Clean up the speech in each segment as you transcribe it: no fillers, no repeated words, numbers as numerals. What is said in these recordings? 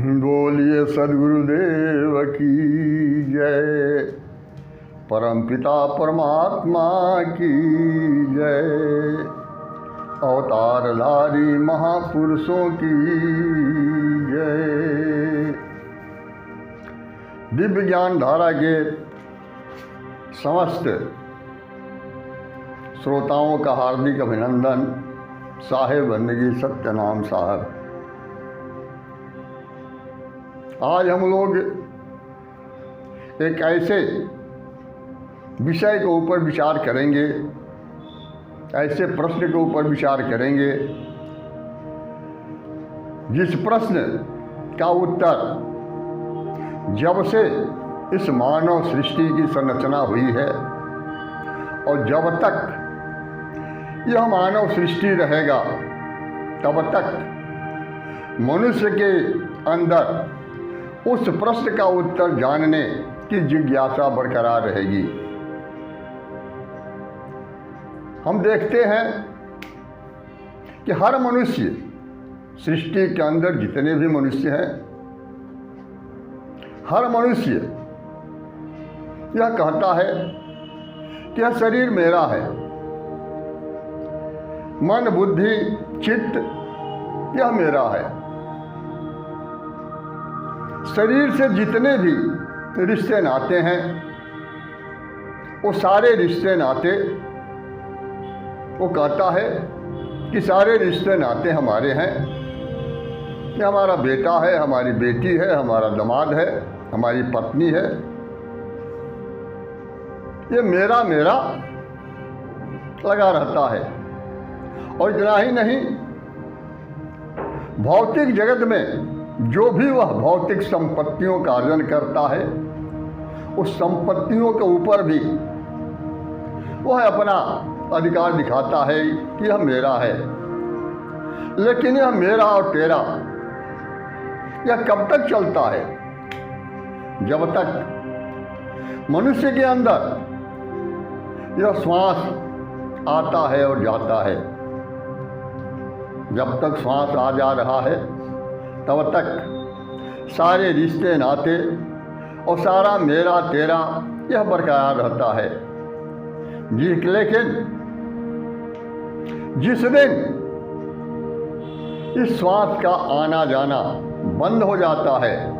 बोलिए सद्गुरुदेव की जय, परमपिता परमात्मा की जय, अवतारधारी महापुरुषों की जय। दिव्य ज्ञान धारा के समस्त श्रोताओं का हार्दिक अभिनंदन। साहेब बंदगी सत्यनाम साहब। आज हम लोग एक ऐसे विषय के ऊपर विचार करेंगे, ऐसे प्रश्न के ऊपर विचार करेंगे जिस प्रश्न का उत्तर जब से इस मानव सृष्टि की संरचना हुई है और जब तक यह मानव सृष्टि रहेगा तब तक मनुष्य के अंदर उस प्रश्न का उत्तर जानने की जिज्ञासा बरकरार रहेगी। हम देखते हैं कि हर मनुष्य, सृष्टि के अंदर जितने भी मनुष्य हैं, हर मनुष्य यह कहता है कि यह शरीर मेरा है। मन, बुद्धि, चित्त यह मेरा है। शरीर से जितने भी रिश्ते नाते हैं वो सारे रिश्ते नाते, वो कहता है कि सारे रिश्ते नाते हमारे हैं। कि हमारा बेटा है, हमारी बेटी है, हमारा दामाद है, हमारी पत्नी है। ये मेरा मेरा लगा रहता है। और इतना ही नहीं, भौतिक जगत में जो भी वह भौतिक संपत्तियों का अर्जन करता है, उस संपत्तियों के ऊपर भी वह अपना अधिकार दिखाता है कि यह मेरा है। लेकिन यह मेरा और तेरा यह कब तक चलता है? जब तक मनुष्य के अंदर यह श्वास आता है और जाता है। जब तक श्वास आ जा रहा है तब तक सारे रिश्ते नाते और सारा मेरा तेरा यह बरकरार रहता है। लेकिन जिस दिन इस श्वास का आना जाना बंद हो जाता है,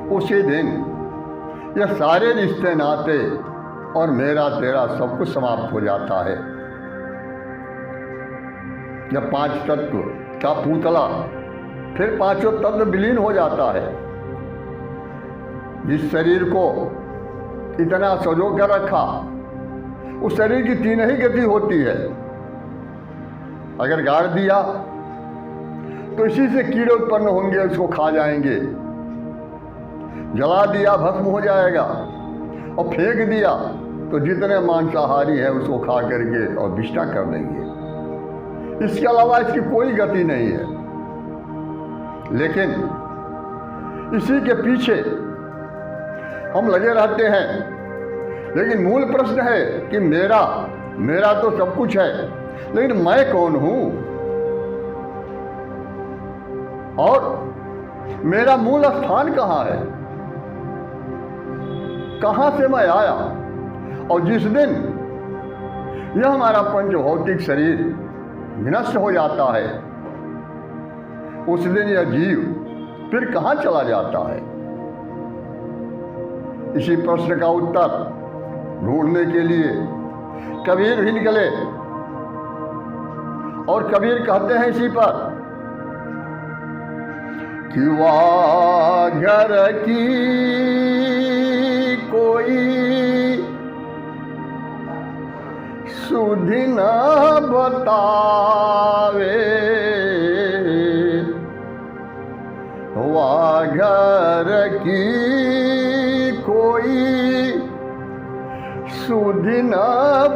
उसी दिन यह सारे रिश्ते नाते और मेरा तेरा सब कुछ समाप्त हो जाता है। जब पांच तत्व का पुतला फिर पांचों तत्व विलीन हो जाता है। जिस शरीर को इतना सजो कर रखा, उस शरीर की तीन ही गति होती है। अगर गाड़ दिया तो इसी से कीड़े उत्पन्न होंगे, उसको खा जाएंगे। जला दिया भस्म हो जाएगा, और फेंक दिया तो जितने मांसाहारी हैं उसको खा करके और विष्टा कर देंगे। इसके अलावा इसकी कोई गति नहीं है। लेकिन इसी के पीछे हम लगे रहते हैं। लेकिन मूल प्रश्न है कि मेरा तो सब कुछ है, लेकिन मैं कौन हूं? और मेरा मूल स्थान कहाँ है? कहाँ से मैं आया? और जिस दिन यह हमारा पंच भौतिक शरीर विनष्ट हो जाता है, उस दिन यह जीव फिर कहाँ चला जाता है? इसी प्रश्न का उत्तर ढूंढने के लिए कबीर भी निकले। और कबीर कहते हैं इसी पर कि वाघर की कोई सुधि न बतावे, वाघर की कोई सुधि न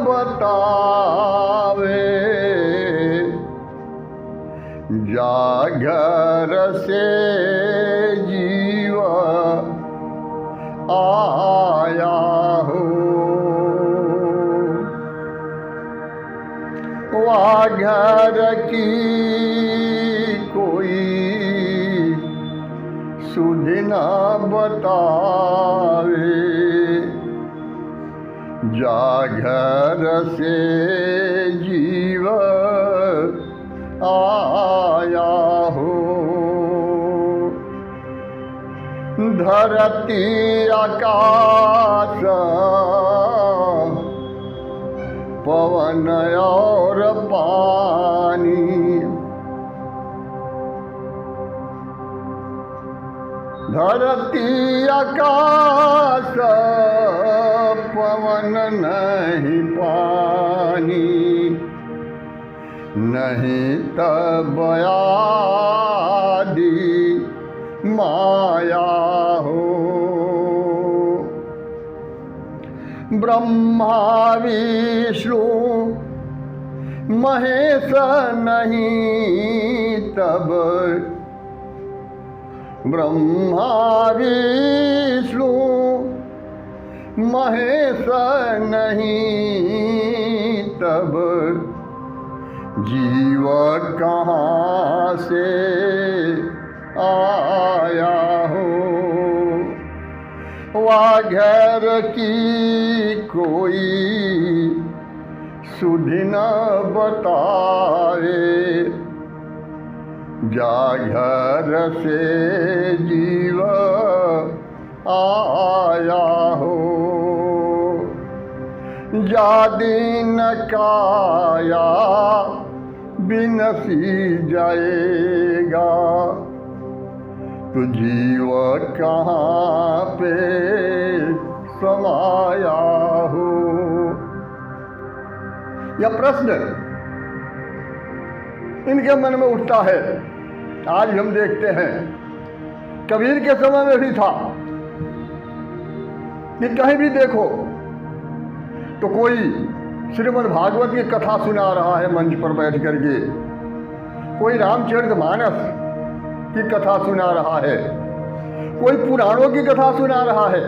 बतावे, जागर से जीव आया हो। वाघर की कोई सुधि न बतावे, जागर से जीव आया हो। धरती आकाश पवन और पानी, धरती आकाश पवन नहीं पानी, नहीं तब आदि माया हो। ब्रह्मा विष्णु महेश नहीं तब, ब्रह्मा विष्णु महेश नहीं तब, जीव कहाँ से आया हो। वाघर की कोई सुधि न बताए, जागर से जीव आया हो। जादीन काया बिनसी जाएगा, तो जीव कहाँ पे समाया हो। यह प्रश्न इनके मन में उठता है। आज हम देखते हैं, कबीर के समय में भी था कि कहीं भी देखो तो कोई श्रीमद् भागवत की कथा सुना रहा है मंच पर बैठ करके, कोई रामचरितमानस की कथा सुना रहा है, कोई पुराणों की कथा सुना रहा है।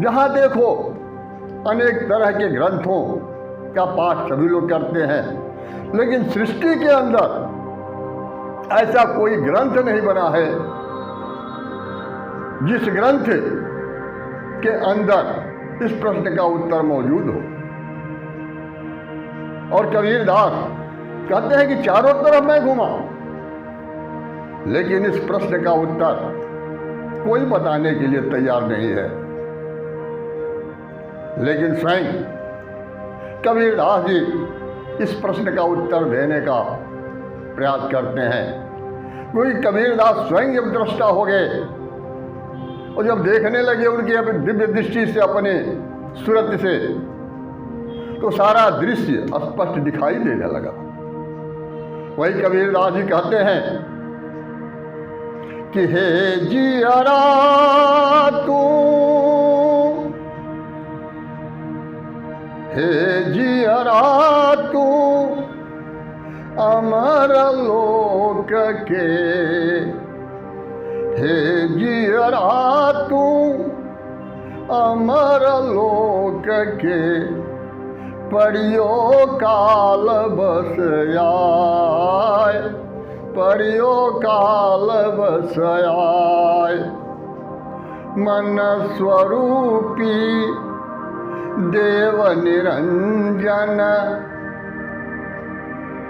जहाँ देखो अनेक तरह के ग्रंथों का पाठ सभी लोग करते हैं, लेकिन सृष्टि के अंदर ऐसा कोई ग्रंथ नहीं बना है जिस ग्रंथ के अंदर इस प्रश्न का उत्तर मौजूद हो। और कबीरदास कहते हैं कि चारों तरफ मैं घूमा, लेकिन इस प्रश्न का उत्तर कोई बताने के लिए तैयार नहीं है। लेकिन स्वयं कबीरदास जी इस प्रश्न का उत्तर देने का प्रयास करते हैं, क्योंकि कबीरदास स्वयं जब दृष्टा हो गए और जब देखने लगे उनकी दिव्य दृष्टि से, अपने सूरत से, तो सारा दृश्य स्पष्ट दिखाई देने लगा। वही कबीरदास जी कहते हैं कि हे जियरा तू, हे जियरा तू अमर लोक के, हे जियरा तू अमर लोक के, परियो काल बस आए, परियो काल बस आए। मन स्वरूपी देव निरंजन,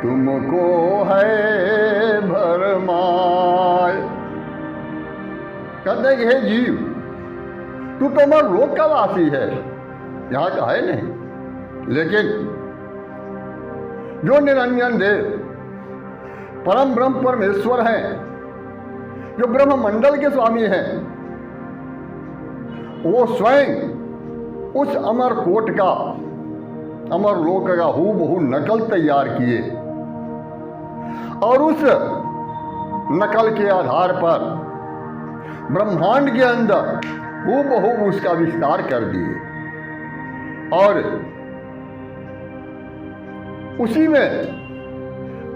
तुमको है भरमाए। कहते हे जीव, तू तो अमर लोक का वासी है, यहाँ का है नहीं, लेकिन जो निरंजन देव परम ब्रह्म परमेश्वर हैं, जो ब्रह्म मंडल के स्वामी हैं, वो स्वयं उस अमर कोट का, अमर लोक का हूबहू नकल तैयार किए और उस नकल के आधार पर ब्रह्मांड के अंदर हूबहू उसका विस्तार कर दिए और उसी में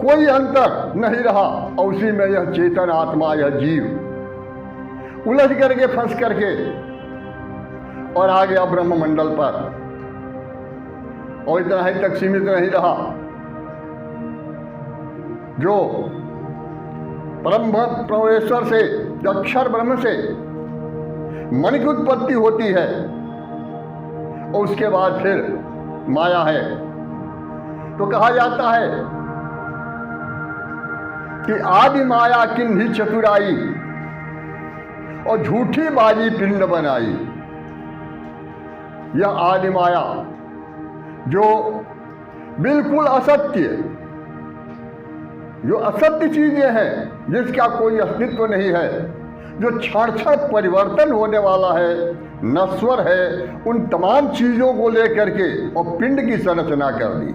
कोई अंतर नहीं रहा और उसी में यह चेतन आत्मा, यह जीव उलझ करके, फंस करके और आ गया ब्रह्म मंडल पर। और इतना ही तक सीमित नहीं रहा, जो परम परमेश्वर से, अक्षर ब्रह्म से मन की उत्पत्ति होती है और उसके बाद फिर माया है। तो कहा जाता है कि आदि माया किन्ही चतुराई और झूठी बाजी पिंड बनाई। यह आदि माया जो बिल्कुल असत्य, जो असत्य चीजें हैं, जिसका कोई अस्तित्व नहीं है, जो क्षण क्षण परिवर्तन होने वाला है, नश्वर है, उन तमाम चीजों को लेकर के और पिंड की संरचना कर दी,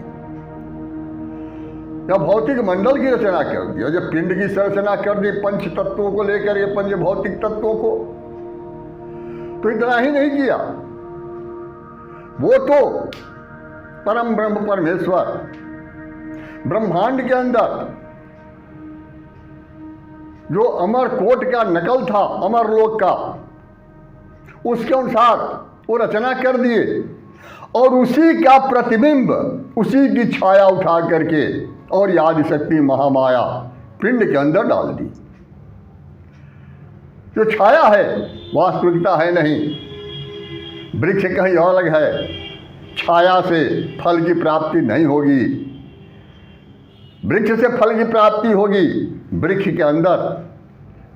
या भौतिक मंडल की रचना कर दी। और जब पिंड की संरचना कर दी पंच तत्वों को लेकर, ये पंच भौतिक तत्वों को, तो इतना ही नहीं किया, वो तो परम ब्रह्म परमेश्वर ब्रह्मांड के अंदर जो अमर कोट का नकल था अमरलोक का, उसके अनुसार वो रचना कर दिए और उसी का प्रतिबिंब, उसी की छाया उठा करके और याद शक्ति महामाया पिंड के अंदर डाल दी। जो छाया है वास्तविकता है नहीं, वृक्ष कहीं और अलग है, छाया से फल की प्राप्ति नहीं होगी। वृक्ष से फल की प्राप्ति होगी, वृक्ष के अंदर,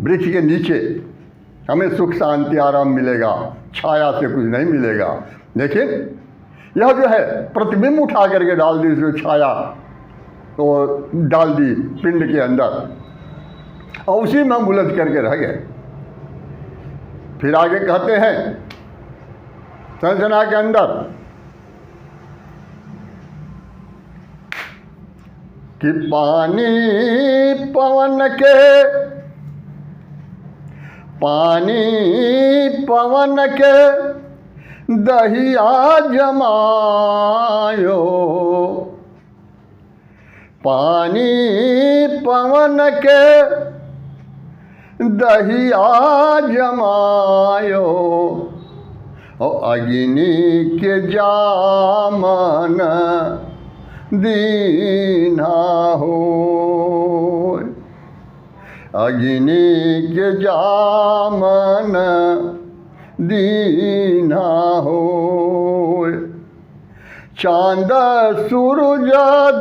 वृक्ष के नीचे हमें सुख शांति आराम मिलेगा, छाया से कुछ नहीं मिलेगा। लेकिन यह जो है प्रतिबिंब उठा करके डाल दी, उसमें छाया तो डाल दी पिंड के अंदर और उसी में हम उलझ करके रह गए। फिर आगे कहते हैं संरचना के अंदर कि पानी पवन के दहिया जमायो, पानी पवन के दहिया जमायो और अग्नि के जामन दीना हो, अग्नि के जामन दीना हो। चांद सूरज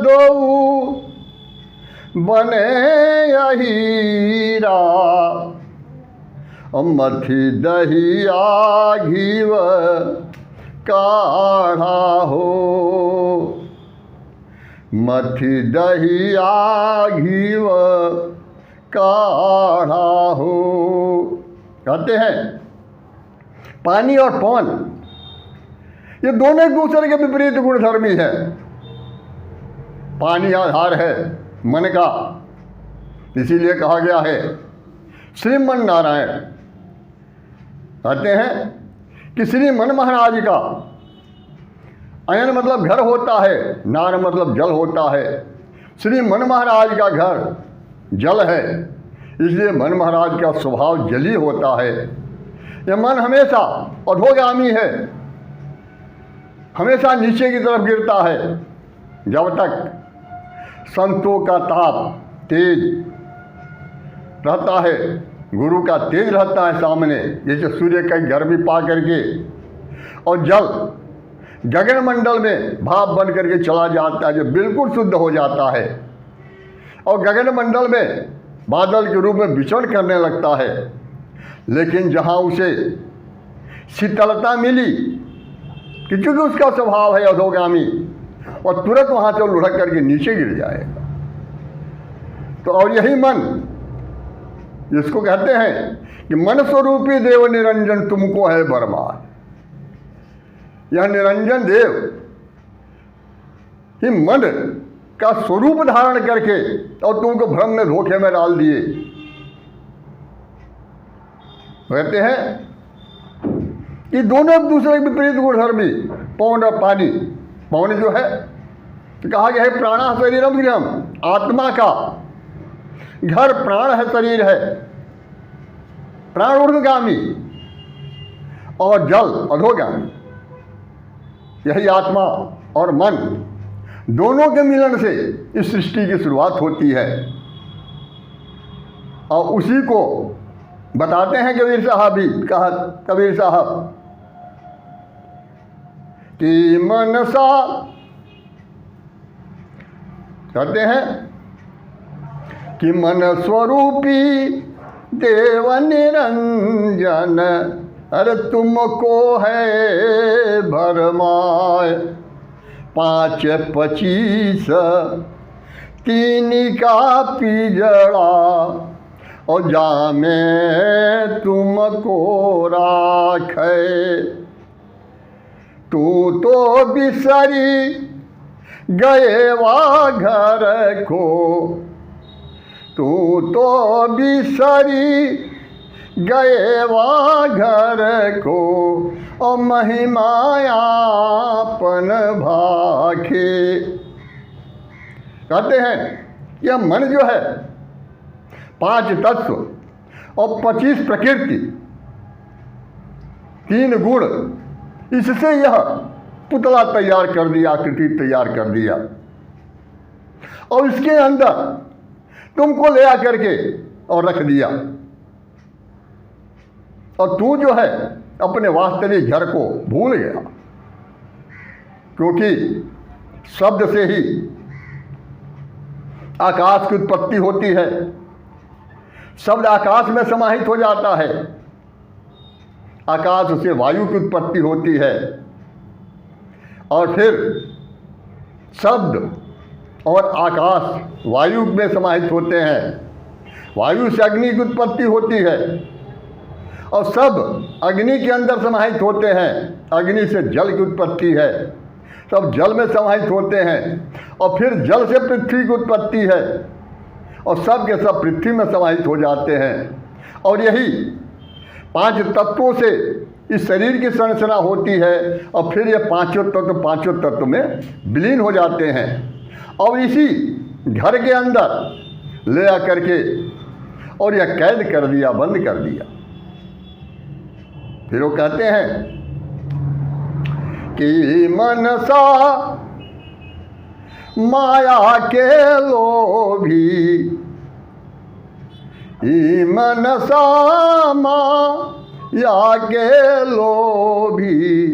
दो बने हीरा मथी दहिया घीव काढ़ा हो, मथी दहिया घीव काढ़ा हो। कहते हैं पानी और पवन ये दोनों एक दूसरे के विपरीत गुणधर्मी है। पानी आधार है मन का, इसीलिए कहा गया है श्रीमन नारायण। कहते हैं कि श्री मन महाराज का अयन मतलब घर होता है, नार मतलब जल होता है। श्री मन महाराज का घर जल है, इसलिए मन महाराज का स्वभाव जली होता है। यह मन हमेशा अधोगामी है, हमेशा नीचे की तरफ गिरता है। जब तक संतों का ताप तेज रहता है, गुरु का तेज रहता है सामने, जैसे सूर्य का गर्मी पा करके, और जल गगन मंडल में भाप बन करके चला जाता है, जो बिल्कुल शुद्ध हो जाता है और गगन मंडल में बादल के रूप में विचरण करने लगता है। लेकिन जहाँ उसे शीतलता मिली, क्योंकि उसका स्वभाव है अधोगामी, और तुरंत वहाँ से लुढ़क करके नीचे गिर जाएगा। तो और यही मन, जिसको कहते हैं कि मन स्वरूपी देव निरंजन तुमको है बरमार, यह निरंजन देव ही मन का स्वरूप धारण करके और तुमको भ्रम में धोखे में डाल दिए। कहते हैं कि दोनों एक दूसरे के विपरीत गुणधर्मी, पवन और पानी। पवन जो है तो कहा गया है प्राणा शरीरम गृहम, आत्मा का घर प्राण है, शरीर है, प्राण ऊर्ध्वगामी और जल अधोगामी। यही आत्मा और मन दोनों के मिलन से इस सृष्टि की शुरुआत होती है और उसी को बताते हैं कबीर साहब भी, कहा कबीर साहब कि मनसा कहते हैं कि मन स्वरूपी देव निरंजन, अरे तुमको है भरमाए 5 25 तीन का पिजड़ा, और जामे तुमको राखे। तू तो बिसरी गए वा घर को, तू तो बिसरी गए वा घर को, और महिमायापन भाखे। कहते हैं यह मन जो है 5 तत्व और 25 प्रकृति, 3 गुण, इससे यह पुतला तैयार कर दिया, आकृति तैयार कर दिया, और इसके अंदर तुमको ले आकर के और रख दिया। और तू जो है अपने वास्तविक घर को भूल गया, क्योंकि शब्द से ही आकाश की उत्पत्ति होती है, शब्द आकाश में समाहित हो जाता है, आकाश से वायु की उत्पत्ति होती है, और फिर शब्द और आकाश वायु में समाहित होते हैं, वायु से अग्नि की उत्पत्ति होती है, और सब अग्नि के अंदर समाहित होते हैं, अग्नि से जल की उत्पत्ति है, सब जल में समाहित होते हैं, और फिर जल से पृथ्वी की उत्पत्ति है, और सब के सब पृथ्वी में समाहित हो जाते हैं। और यही 5 तत्वों से इस शरीर की संरचना होती है, और फिर ये पांचों तत्व में विलीन हो जाते हैं, और इसी घर के अंदर ले आकर के और यह कैद कर दिया, बंद कर दिया। फिर वो कहते हैं कि मनसा माया के लोभी, मनसा माया के लोभी,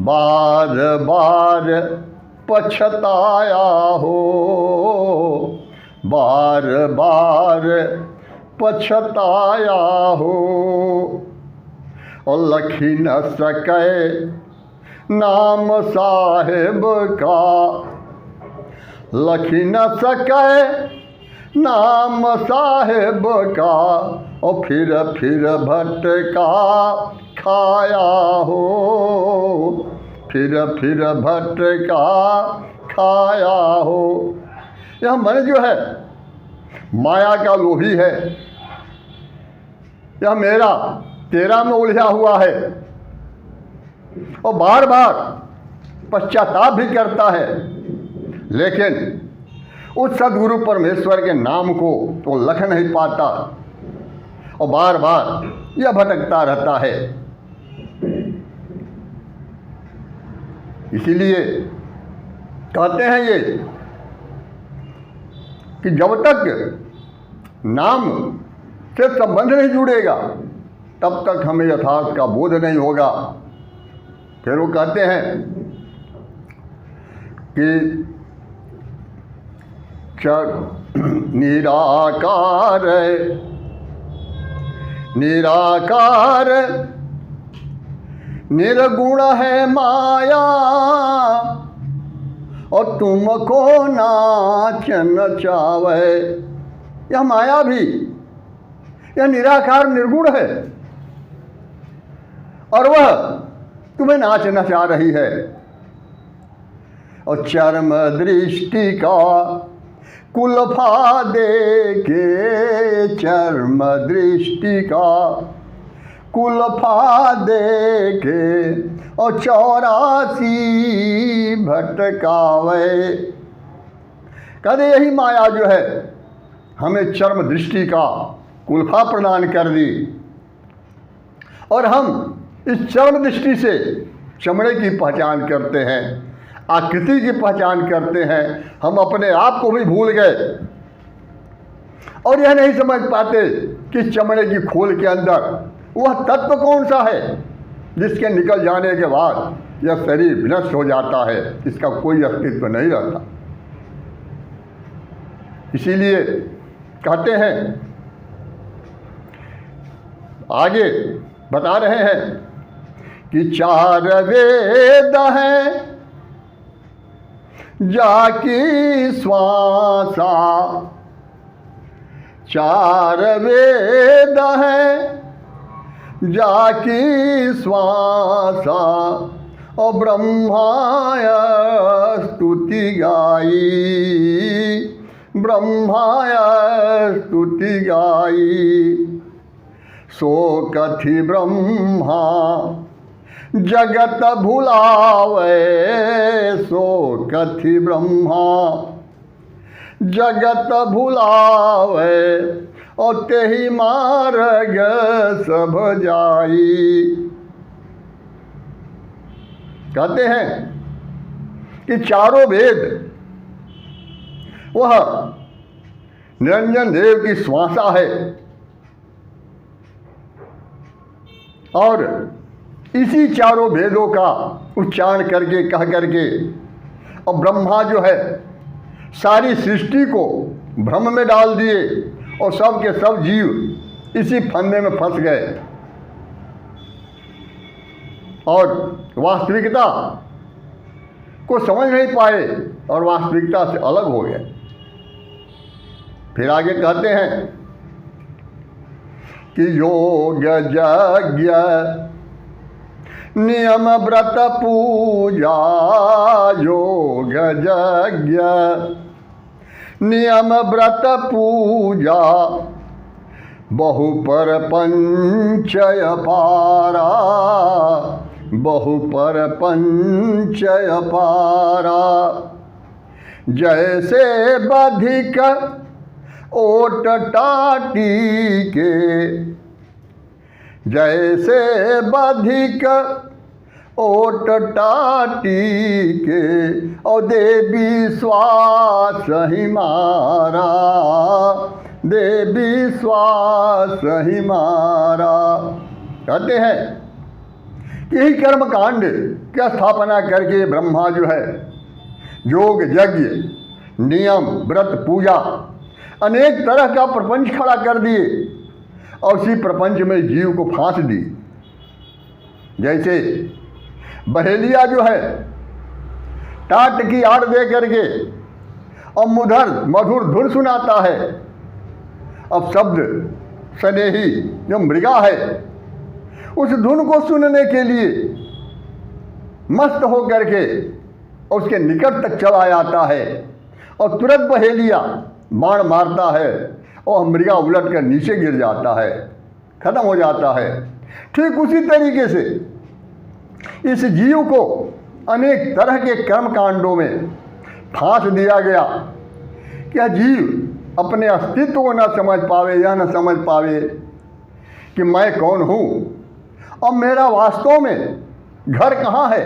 बार बार पछताया हो, बार बार पछताया हो, और लखी न सके नाम साहेब का, लखी न सके नाम साहेब का, और फिर भटका खाया हो, फिर भटका खाया हो। यह मन जो है माया का लोभी है, यह मेरा तेरा में उलझा हुआ है, और बार बार पश्चाताप भी करता है, लेकिन उस सदगुरु परमेश्वर के नाम को तो लख नहीं पाता, और बार बार यह भटकता रहता है। इसीलिए कहते हैं ये कि जब तक नाम से संबंध नहीं जुड़ेगा तब तक हमें यथार्थ का बोध नहीं होगा। फिर वो कहते हैं कि निराकार निराकार निर्गुण है माया, और तुमको नाच नचावे। यह माया भी यह निराकार निर्गुण है, और वह तुम्हें नाच नचा रही है। और चर्म दृष्टि का कुलफा दे के, चर्म दृष्टि का कुलफा दे के, और 84 भटकावे। कहते यही माया जो है हमें चर्म दृष्टि का कुलफा प्रदान कर दी, और हम इस चर्म दृष्टि से चमड़े की पहचान करते हैं, आकृति की पहचान करते हैं, हम अपने आप को भी भूल गए, और यह नहीं समझ पाते कि चमड़े की खोल के अंदर वह तत्व कौन सा है जिसके निकल जाने के बाद यह शरीर विनष्ट हो जाता है, इसका कोई अस्तित्व नहीं रहता। इसीलिए कहते हैं, आगे बता रहे हैं कि 4 वेद हैं जाकी श्वासा, 4 वेद हैं जाकी श्वासा, और ब्रह्माय स्तुति गाई, ब्रह्माय स्तुति गाई। सो कथि ब्रह्मा जगत भुलावे, सो कथि ब्रह्मा जगत भुलावे, और तेहि मार्ग सब जाई। कहते हैं कि 4 वेद वह निरंजन देव की श्वासा है, और इसी 4 वेदों का उच्चारण करके कह करके और ब्रह्मा जो है सारी सृष्टि को भ्रम में डाल दिए, और सब के सब जीव इसी फंदे में फंस गए और वास्तविकता को समझ नहीं पाए और वास्तविकता से अलग हो गए। फिर आगे कहते हैं कि योग यज्ञ नियम व्रत पूजा, योग यज्ञ नियम व्रत पूजा, बहु पर पंचय पारा, बहु पर पंचय पारा। जैसे बधिक ओट टाटी के, जैसे बधिक ओट टाटी के, और देवी श्वास ही मारा, देवी श्वास ही मारा। कहते हैं कि यही कर्म कांड की स्थापना करके ब्रह्मा जो है योग यज्ञ नियम व्रत पूजा अनेक तरह का प्रपंच खड़ा कर दिए, और उसी प्रपंच में जीव को फांस दी। जैसे बहेलिया जो है टाट की आड़ दे करके और मधुर धुन सुनाता है। अब शब्द स्नेही जो मृगा है उस धुन को सुनने के लिए मस्त हो करके उसके निकट तक चला जाता है, और तुरंत बहेलिया बाण मारता है और मृगा उलट कर नीचे गिर जाता है, खत्म हो जाता है। ठीक उसी तरीके से इस जीव को अनेक तरह के कर्म कांडों में फांस दिया गया। क्या जीव अपने अस्तित्व को न समझ पावे, या न समझ पावे कि मैं कौन हूँ और मेरा वास्तव में घर कहाँ है,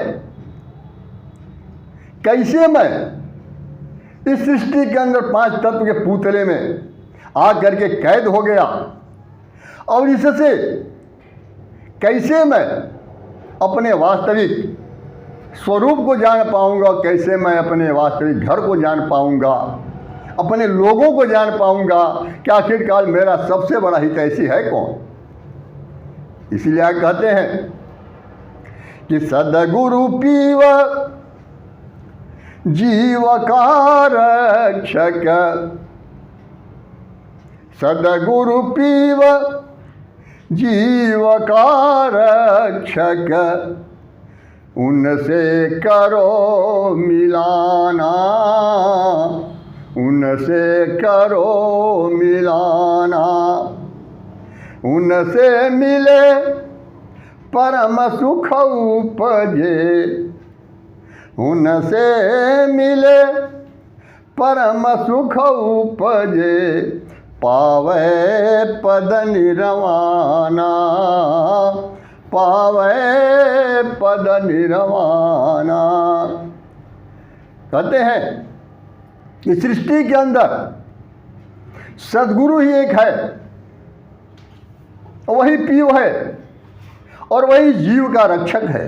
कैसे मैं इस सृष्टि के अंदर 5 तत्व के पुतले में आ करके कैद हो गया, और इससे कैसे मैं अपने वास्तविक स्वरूप को जान पाऊंगा, कैसे मैं अपने वास्तविक घर को जान पाऊंगा, अपने लोगों को जान पाऊंगा कि आखिरकार मेरा सबसे बड़ा हितैषी है कौन। इसीलिए आप कहते हैं कि सद्गुरु पीव जीव का रक्षक, सद्गुरु पीव जीव का रक्षक, उनसे करो मिलाना, उनसे करो मिलाना। उनसे मिले परम सुख उपजे, उनसे मिले परम सुख उपजे, पावे पद निर्वाणा, पावे पद निर्वाणा। कहते हैं कि सृष्टि के अंदर सद्गुरु ही एक है, वही पीव है और वही जीव का रक्षक है।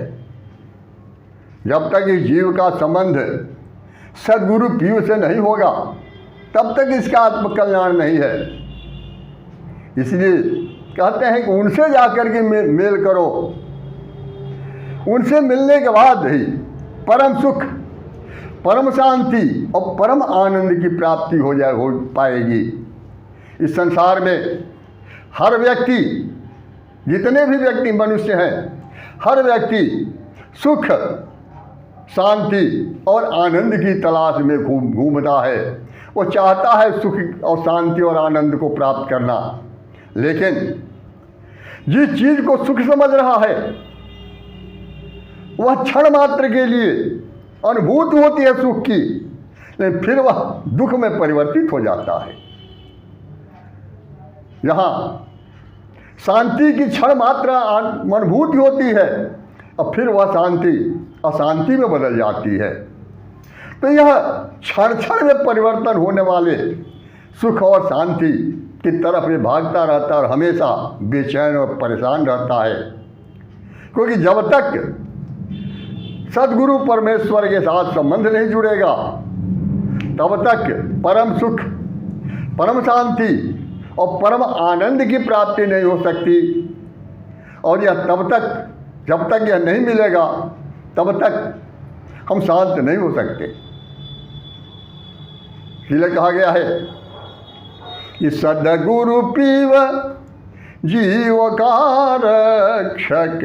जब तक इस जीव का संबंध सद्गुरु पीव से नहीं होगा तब तक इसका आत्मकल्याण नहीं है। इसलिए कहते हैं कि उनसे जाकर के मेल करो, उनसे मिलने के बाद ही परम सुख, परम शांति और परम आनंद की प्राप्ति हो पाएगी। इस संसार में हर व्यक्ति, जितने भी व्यक्ति मनुष्य हैं, हर व्यक्ति सुख, शांति और आनंद की तलाश में घूमता है। वो चाहता है सुख और शांति और आनंद को प्राप्त करना, लेकिन जिस चीज़ को सुख समझ रहा है वह क्षण मात्र के लिए अनुभूति होती है सुख की, लेकिन फिर वह दुख में परिवर्तित हो जाता है। यहाँ शांति की क्षण मात्र अनुभूति होती है और फिर वह शांति अशांति में बदल जाती है। तो यह क्षण क्षण में परिवर्तन होने वाले सुख और शांति की तरफ ये भागता रहता है और हमेशा बेचैन और परेशान रहता है, क्योंकि जब तक सद्गुरु परमेश्वर के साथ संबंध नहीं जुड़ेगा तब तक परम सुख, परम शांति और परम आनंद की प्राप्ति नहीं हो सकती। और यह तब तक, जब तक यह नहीं मिलेगा तब तक हम शांत नहीं हो सकते। इसलिए कहा गया है कि सद्गुरु पीव जीव का रक्षक,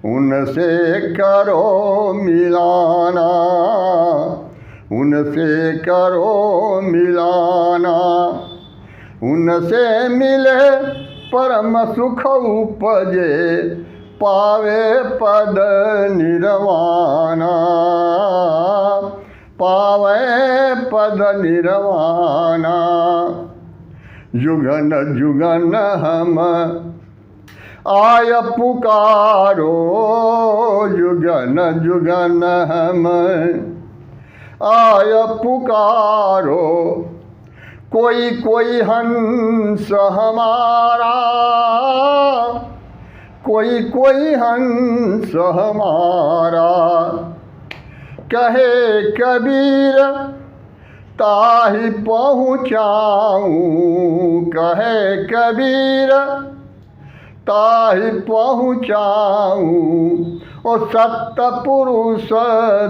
उनसे करो मिलाना, उनसे करो मिलाना, उनसे मिले परम सुख उपजे, पावे पद निर्वाणा, पावे पद निर्वाणा। जुगन जुगन हम आय पुकारो, जुगन जुगन हम आय पुकारो, कोई कोई हंस हमारा, कोई कोई हंस हमारा। कहे कबीर ताहि पहुँचाऊँ, कहे कबीर ताहि पहुँचाऊँ, ओ सत्य पुरुष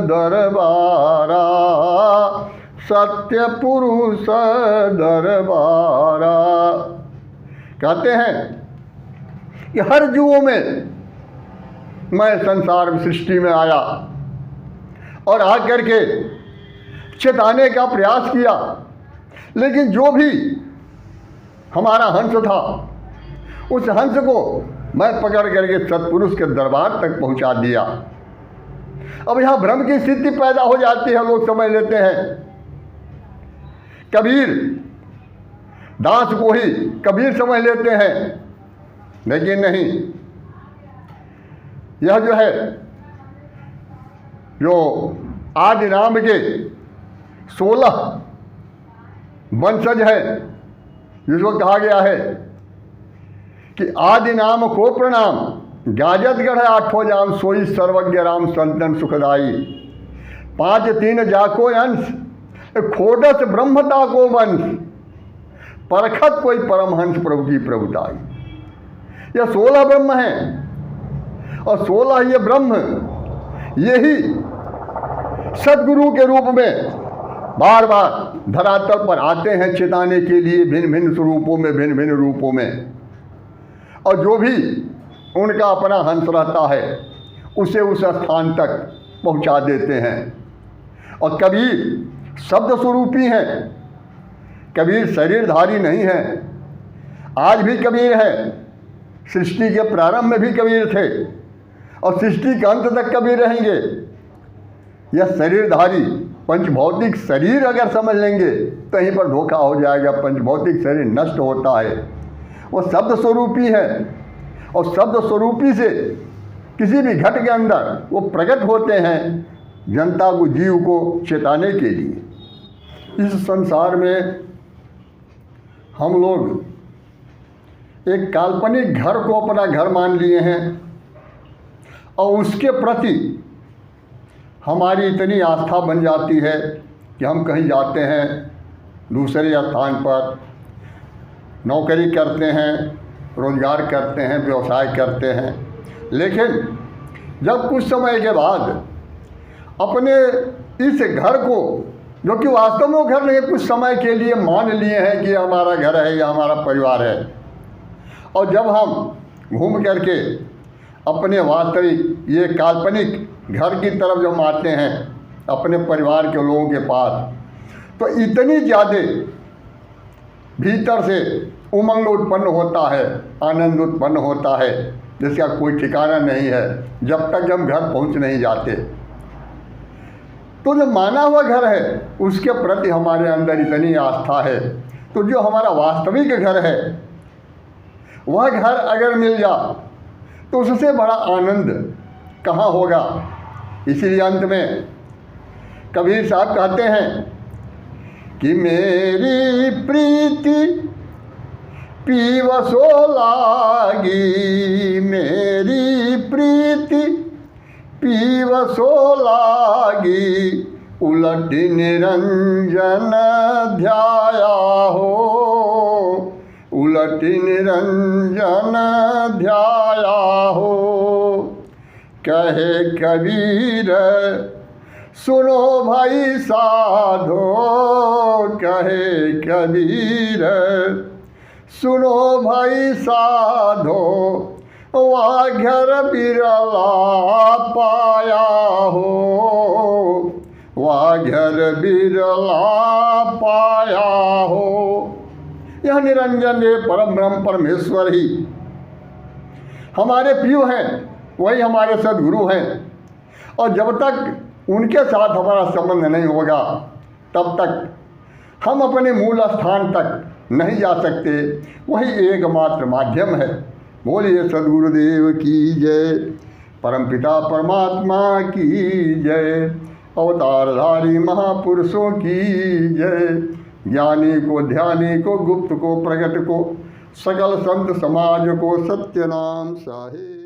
दरबारा, सत्य पुरुष दरबारा। कहते हैं कि हर युगों में मैं संसार में सृष्टि में आया और आकर के चेताने का प्रयास किया, लेकिन जो भी हमारा हंस था उस हंस को मैं पकड़ करके सत्पुरुष के दरबार तक पहुंचा दिया। अब यहाँ भ्रम की स्थिति पैदा हो जाती है, लोग समझ लेते हैं कबीर दास को ही कबीर समझ लेते हैं, लेकिन नहीं। यह जो है, जो आदि नाम के 16 वंशज है, जिसको कहा गया है कि आदि नाम को प्रणाम, गाजत गढ़ आठों जाम, सोई सर्वज्ञ राम संतन सुखदाई। 5 3 जाको अंश, खोडस ब्रह्मता को वंश, परखत कोई परमहंस प्रभु की प्रभुताई। यह 16 ब्रह्म हैं और 16 ये ब्रह्म यही सद्गुरु के रूप में बार बार धरातल पर आते हैं चेताने के लिए, भिन्न भिन्न स्वरूपों में, भिन्न भिन्न रूपों में। और जो भी उनका अपना हंस रहता है उसे उस स्थान तक पहुंचा देते हैं। और कबीर शब्द स्वरूपी हैं, कबीर शरीरधारी नहीं है। आज भी कबीर है, सृष्टि के प्रारंभ में भी कबीर थे और सृष्टि के अंत तक कबीर रहेंगे। यह शरीरधारी पंचभौतिक शरीर अगर समझ लेंगे तो यहीं पर धोखा हो जाएगा। पंचभौतिक शरीर नष्ट होता है, वो शब्द स्वरूपी है और शब्द स्वरूपी से किसी भी घट के अंदर वो प्रकट होते हैं जनता को, जीव को चेताने के लिए। इस संसार में हम लोग एक काल्पनिक घर को अपना घर मान लिए हैं और उसके प्रति हमारी इतनी आस्था बन जाती है कि हम कहीं जाते हैं दूसरे स्थान पर, नौकरी करते हैं, रोज़गार करते हैं, व्यवसाय करते हैं, लेकिन जब कुछ समय के बाद अपने इस घर को, जो कि वास्तव में घर नहीं, कुछ समय के लिए मान लिए हैं कि हमारा घर है या हमारा परिवार है, और जब हम घूम करके अपने वास्तविक ये काल्पनिक घर की तरफ जब आते हैं अपने परिवार के लोगों के पास, तो इतनी ज़्यादा भीतर से उमंग उत्पन्न होता है, आनंद उत्पन्न होता है जिसका कोई ठिकाना नहीं है जब तक हम घर पहुंच नहीं जाते। तो जो माना हुआ घर है उसके प्रति हमारे अंदर इतनी आस्था है, तो जो हमारा वास्तविक घर है वह घर अगर मिल जा तो उससे बड़ा आनंद कहाँ होगा। इसीलिए अंत में कबीर साहब कहते हैं कि मेरी प्रीति पीवसो लागी, मेरी प्रीति पीवसो लागी, उलट निरंजन ध्याया हो, उलट निरंजन ध्याया हो। कहे कबीर सुनो भाई साधो, कहे कबीर सुनो भाई साधो, वह घर बिरला पाया हो, वह घर बिरला पाया हो। यह निरंजन देव परम ब्रह्म परमेश्वर ही हमारे प्रिय हैं, वही हमारे सद्गुरु हैं, और जब तक उनके साथ हमारा संबंध नहीं होगा तब तक हम अपने मूल स्थान तक नहीं जा सकते। वही एकमात्र माध्यम है। बोलिए सद्गुरुदेव की जय, परमपिता परमात्मा की जय, अवतारधारी महापुरुषों की जय, ज्ञानी को, ध्यानी को, गुप्त को, प्रगट को, सकल संत समाज को सत्य नाम साहे।